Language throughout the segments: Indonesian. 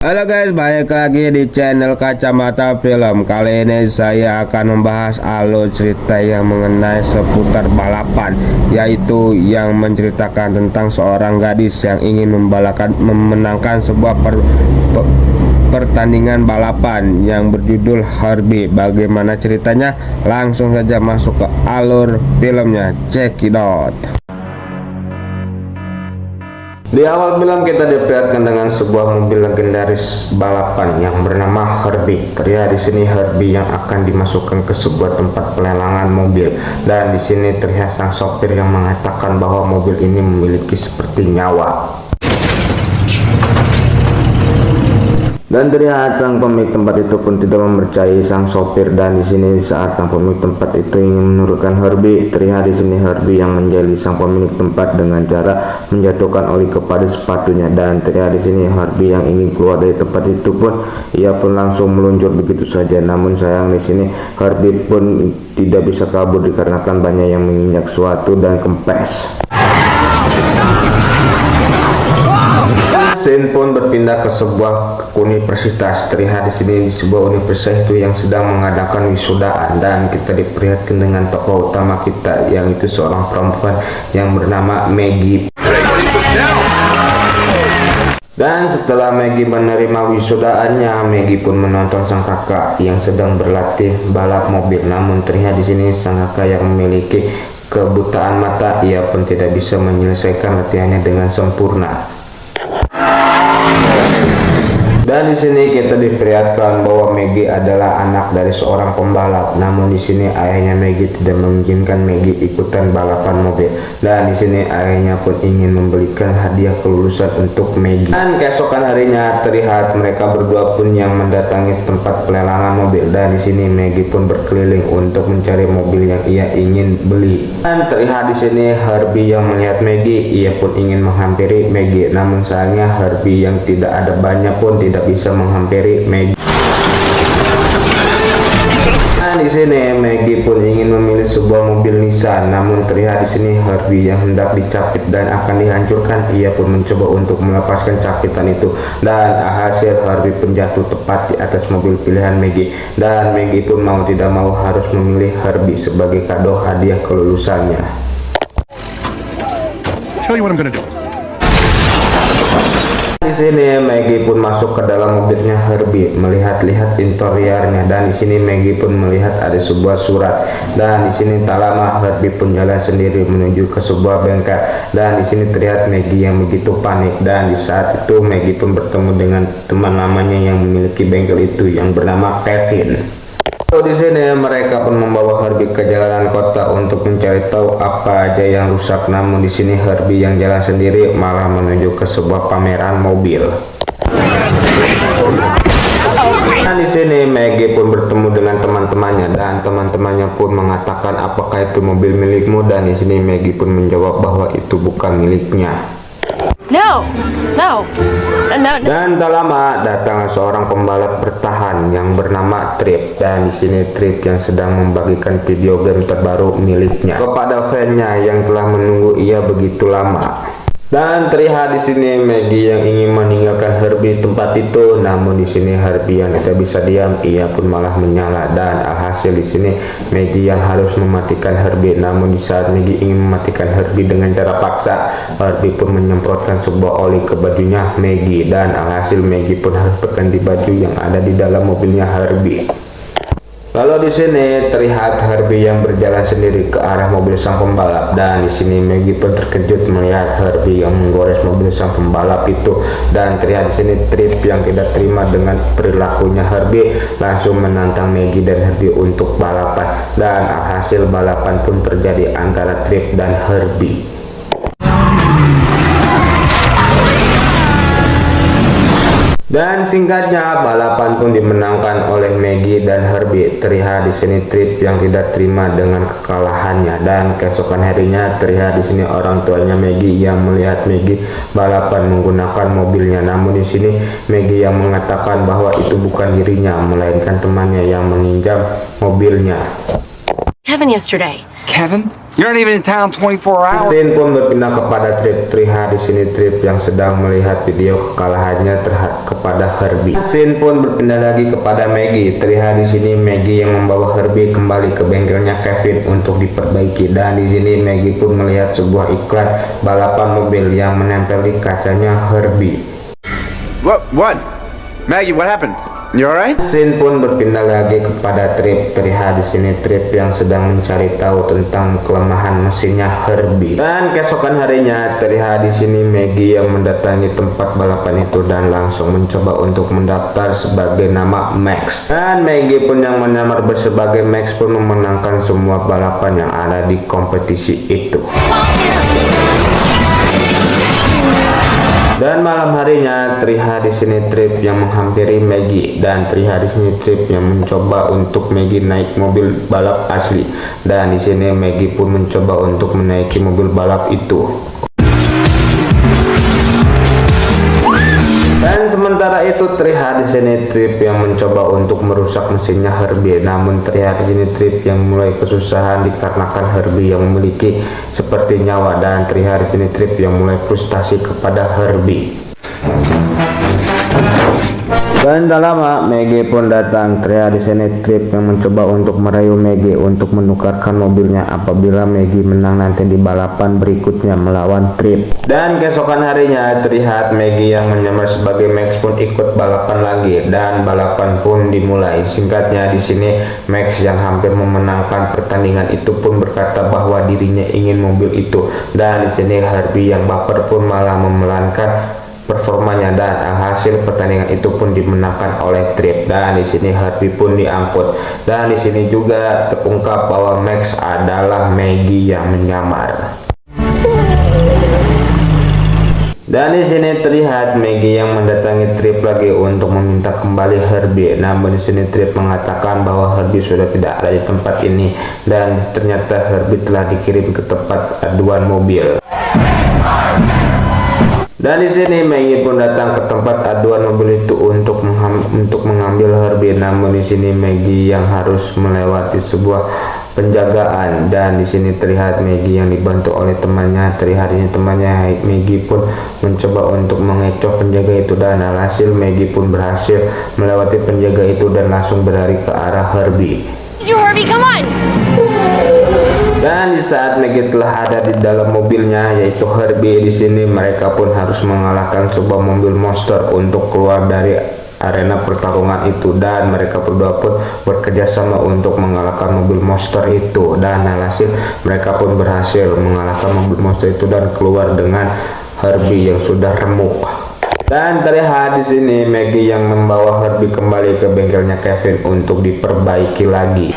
Halo guys, balik lagi di channel Kacamata Film. Kali ini saya akan membahas alur cerita yang mengenai seputar balapan, yaitu yang menceritakan tentang seorang gadis yang ingin memenangkan sebuah pertandingan balapan yang berjudul Herbie. Bagaimana ceritanya? Langsung saja masuk ke alur filmnya. Check it out. Di awal film kita diperlihatkan dengan sebuah mobil legendaris balapan yang bernama Herbie. Terlihat di sini Herbie yang akan dimasukkan ke sebuah tempat pelelangan mobil, dan di sini terlihat sang sopir yang mengatakan bahwa mobil ini memiliki seperti nyawa. Dan terlihat sang pemilik tempat itu pun tidak mempercayai sang sopir, dan di sini saat sang pemilik tempat itu ingin menurunkan Herbie, terlihat di sini Herbie yang menjali sang pemilik tempat dengan cara menjatuhkan oli kepada sepatunya, dan terlihat di sini Herbie yang ingin keluar dari tempat itu pun ia pun langsung meluncur begitu saja. Namun sayang di sini Herbie pun tidak bisa kabur dikarenakan banyak yang menginjak suatu dan kempes. Scene pun berpindah ke sebuah universitas. Terlihat di sini di sebuah universitas itu yang sedang mengadakan wisudaan, dan kita diperlihatkan dengan tokoh utama kita yang itu seorang perempuan yang bernama Maggie. Dan setelah Maggie menerima wisudaannya, Maggie pun menonton sang kakak yang sedang berlatih balap mobil. Namun terlihat di sini sang kakak yang memiliki kebutaan mata, ia pun tidak bisa menyelesaikan latihannya dengan sempurna. Dan di sini kita diperlihatkan bahwa Maggie adalah anak dari seorang pembalap. Namun di sini ayahnya Maggie tidak mengizinkan Maggie ikutan balapan mobil. Dan di sini ayahnya pun ingin memberikan hadiah kelulusan untuk Maggie. Dan keesokan harinya terlihat mereka berdua pun yang mendatangi tempat pelelangan mobil. Dan di sini Maggie pun berkeliling untuk mencari mobil yang ia ingin beli. Dan terlihat di sini Herbie yang melihat Maggie, ia pun ingin menghampiri Maggie. Namun sayangnya Herbie yang tidak ada banyak pun tidak bisa menghampiri Maggie. Nah, di sini Maggie pun ingin memilih sebuah mobil Nissan, namun terlihat di sini Herbie yang hendak dicapit dan akan dihancurkan. Ia pun mencoba untuk melepaskan capitan itu, dan hasil Herbie pun jatuh tepat di atas mobil pilihan Maggie. Dan Maggie pun mau tidak mau harus memilih Herbie sebagai kado hadiah kelulusannya. Tell you what I'm gonna do. Di sini Maggie pun masuk ke dalam mobilnya Herbie, melihat-lihat interiornya, dan di sini Maggie pun melihat ada sebuah surat. Dan di sini tak lama Herbie pun jalan sendiri menuju ke sebuah bengkel, dan di sini terlihat Maggie yang begitu panik. Dan di saat itu Maggie pun bertemu dengan teman lamanya yang memiliki bengkel itu yang bernama Kevin. Di sini mereka pun membawa Herbie ke jalanan kota untuk mencari tahu apa aja yang rusak. Namun di sini Herbie yang jalan sendiri malah menuju ke sebuah pameran mobil. Nah, di sini Maggie pun bertemu dengan teman-temannya, dan teman-temannya pun mengatakan apakah itu mobil milikmu, dan di sini Maggie pun menjawab bahwa itu bukan miliknya. No. Dan tak lama datang seorang pembalap bertahan yang bernama Trip, dan di sini Trip yang sedang membagikan video game terbaru miliknya kepada fansnya yang telah menunggu ia begitu lama. Dan terlihat di sini Maggie yang ingin meninggalkan Herbie tempat itu, namun di sini Herbie yang tidak bisa diam, ia pun malah menyala. Dan alhasil di sini Maggie yang harus mematikan Herbie. Namun di saat Maggie ingin mematikan Herbie dengan cara paksa, Herbie pun menyemprotkan sebuah oli ke bajunya Maggie, dan alhasil Maggie pun harus berganti baju yang ada di dalam mobilnya Herbie. Lalu di sini terlihat Herbie yang berjalan sendiri ke arah mobil sang pembalap, dan di sini Maggie pun terkejut melihat Herbie yang menggores mobil sang pembalap itu. Dan terlihat di sini Trip yang tidak terima dengan perilakunya Herbie langsung menantang Maggie dan Herbie untuk balapan, dan hasil balapan pun terjadi antara Trip dan Herbie. Dan singkatnya balapan pun dimenangkan oleh Maggie dan Herbie. Terlihat di sini Trip yang tidak terima dengan kekalahannya, dan keesokan harinya terlihat di sini orang tuanya Maggie yang melihat Maggie balapan menggunakan mobilnya. Namun di sini Maggie yang mengatakan bahwa itu bukan dirinya melainkan temannya yang meminjam mobilnya. Kevin yesterday. Kevin? You're not even in town 24 hours. Scene pun berpindah kepada Trip. Terlihat di sini Trip yang sedang melihat video kekalahannya kepada Herbie. Scene pun berpindah lagi kepada Maggie. Terlihat di sini Maggie yang membawa Herbie kembali ke bengkelnya Kevin untuk diperbaiki. Dan di sini Maggie pun melihat sebuah iklan balapan mobil yang menempel di kacanya Herbie. What? Maggie, what happened? You alright? Scene pun berpindah lagi kepada Trip. Terlihat di sini Trip yang sedang mencari tahu tentang kelemahan mesinnya Herbie. Dan keesokan harinya terlihat di sini Maggie yang mendatangi tempat balapan itu dan langsung mencoba untuk mendaftar sebagai nama Max. Dan Maggie pun yang menyamar sebagai Max pun memenangkan semua balapan yang ada di kompetisi itu. Dan malam harinya terlihat di sini Trip yang menghampiri Maggie dan terlihat di sini Trip yang mencoba untuk Maggie naik mobil balap asli. Dan di sini Maggie pun mencoba untuk menaiki mobil balap itu. Dan sementara itu terlihat di sini Trip yang mencoba untuk merusak mesinnya Herbie. Namun terlihat di sini Trip yang mulai kesusahan dikarenakan Herbie yang memiliki seperti nyawa. Dan terlihat di sini Trip yang mulai frustasi kepada Herbie. Dan tak lama Maggie pun datang. Terlihat di sini Trip yang mencoba untuk merayu Maggie untuk menukarkan mobilnya apabila Maggie menang nanti di balapan berikutnya melawan Trip. Dan keesokan harinya terlihat Maggie yang menyamar sebagai Max pun ikut balapan lagi dan balapan pun dimulai. Singkatnya di sini Max yang hampir memenangkan pertandingan itu pun berkata bahwa dirinya ingin mobil itu. Dan di sini Herbie yang baper pun malah memelankan performanya dan hasil pertandingan itu pun dimenangkan oleh Trip. Dan di sini Herbie pun diangkut. Dan di sini juga terungkap bahwa Max adalah Maggie yang menyamar. Dan di sini terlihat Maggie yang mendatangi Trip lagi untuk meminta kembali Herbie. Namun di sini Trip mengatakan bahwa Herbie sudah tidak ada di tempat ini dan ternyata Herbie telah dikirim ke tempat aduan mobil. Dan di sini Maggie pun datang ke tempat aduan mobil itu untuk mengambil Herbie. Namun di sini Maggie yang harus melewati sebuah penjagaan. Dan di sini terlihat Maggie yang dibantu oleh temannya. Terlihat ini temannya Maggie pun mencoba untuk mengecoh penjaga itu dan alhasil Maggie pun berhasil melewati penjaga itu dan langsung berlari ke arah Herbie. Herbie, come on! Dan di saat Maggie telah ada di dalam mobilnya yaitu Herbie, di sini mereka pun harus mengalahkan sebuah mobil monster untuk keluar dari arena pertarungan itu. Dan mereka berdua pun bekerja sama untuk mengalahkan mobil monster itu. Dan alhasil mereka pun berhasil mengalahkan mobil monster itu dan keluar dengan Herbie yang sudah remuk. Dan terlihat di sini Maggie yang membawa Herbie kembali ke bengkelnya Kevin untuk diperbaiki lagi.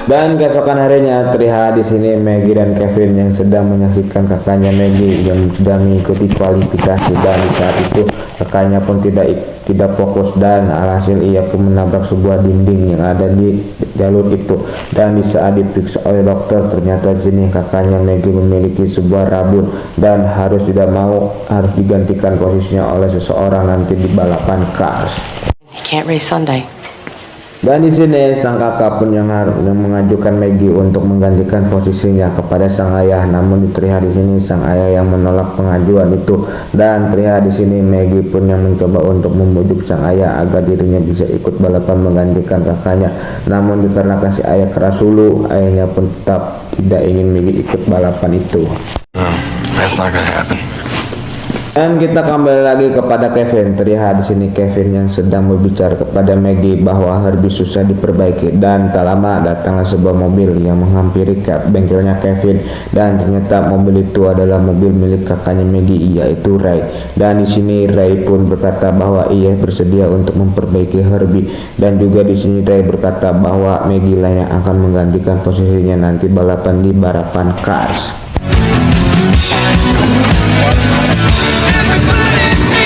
Dan keesokan harinya terlihat di sini Maggie dan Kevin yang sedang menyaksikan kakaknya Maggie yang sedang mengikuti kualifikasi. Dan di saat itu kakaknya pun tidak fokus dan alhasil ia pun menabrak sebuah dinding yang ada di jalur itu. Dan di saat diperiksa oleh dokter ternyata di sini kakaknya Maggie memiliki sebuah rabun dan harus digantikan posisinya oleh seseorang nanti di balapan Cars. I can't race Sunday. Dan di sini sang kakak pun yang mengajukan Maggie untuk menggantikan posisinya kepada sang ayah. Namun terlihat di sini sang ayah yang menolak pengajuan itu. Dan terlihat di sini Maggie pun yang mencoba untuk membujuk sang ayah agar dirinya bisa ikut balapan menggantikan kakaknya. Namun dikarenakan si ayah keras hulu, ayahnya pun tetap tidak ingin Maggie ikut balapan itu. That's not gonna happen. Dan kita kembali lagi kepada Kevin. Terlihat di sini Kevin yang sedang berbicara kepada Maggie bahwa Herbie susah diperbaiki. Dan tak lama datanglah sebuah mobil yang menghampiri bengkelnya Kevin. Dan ternyata mobil itu adalah mobil milik kakaknya Maggie, yaitu Ray. Dan di sini Ray pun berkata bahwa ia bersedia untuk memperbaiki Herbie. Dan juga di sini Ray berkata bahwa Maggie lah yang akan menggantikan posisinya nanti balapan di balapan Cars.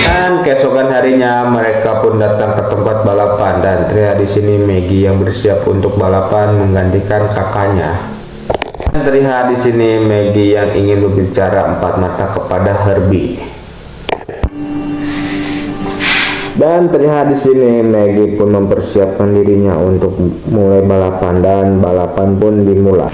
Dan keesokan harinya mereka pun datang ke tempat balapan dan terlihat di sini Maggie yang bersiap untuk balapan menggantikan kakaknya. Dan terlihat di sini Maggie yang ingin berbicara empat mata kepada Herbie. Dan terlihat di sini Maggie pun mempersiapkan dirinya untuk mulai balapan dan balapan pun dimulai.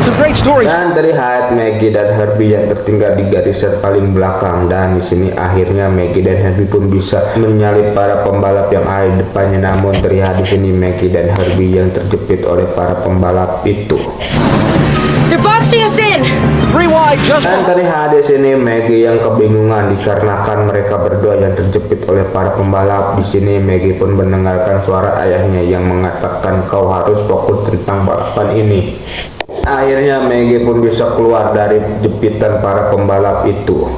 Some great stories. Dan terlihat Maggie dan Herbie yang tertinggal di garisan paling belakang, dan di sini akhirnya Maggie dan Herbie pun bisa menyalip para pembalap yang ada di depannya. Namun terlihat di sini Maggie dan Herbie yang terjepit oleh para pembalap itu. They're boxing us in. 3 wide, just Dan terlihat di sini Maggie yang kebingungan dikarenakan mereka berdua yang terjepit oleh para pembalap. Di sini Maggie pun mendengarkan suara ayahnya yang mengatakan kau harus fokus tentang balapan ini. Akhirnya Maggie pun bisa keluar dari jepitan para pembalap itu.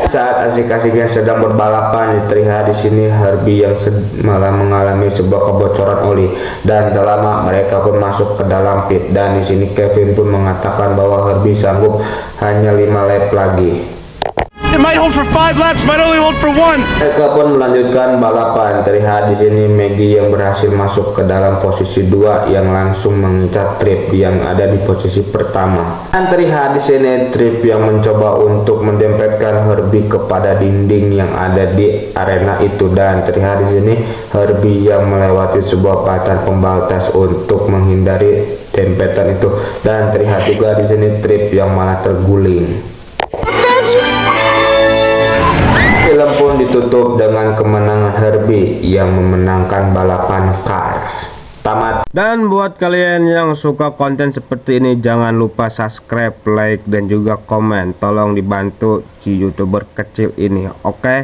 Saat asik-asiknya sedang berbalapan, terlihat di sini Herbie yang malah mengalami sebuah kebocoran oli, dan tak lama mereka pun masuk ke dalam pit. Dan di sini Kevin pun mengatakan bahwa Herbie sanggup hanya 5 lap lagi. It might hold for 5 laps, might only hold for 1. Mereka pun melanjutkan balapan. Terlihat di sini Maggie yang berhasil masuk ke dalam posisi 2 yang langsung mengincar Tripp yang ada di posisi pertama. Dan terlihat di sini Tripp yang mencoba untuk mendempetkan Herbie kepada dinding yang ada di arena itu, dan terlihat di sini Herbie yang melewati sebuah papan pembatas untuk menghindari dempetan itu, dan terlihat juga di sini Tripp yang malah terguling. Film pun ditutup dengan kemenangan Herbie yang memenangkan balapan kar. Tamat. Dan buat kalian yang suka konten seperti ini, jangan lupa subscribe, like, dan juga komen. Tolong dibantu si YouTuber kecil ini, oke?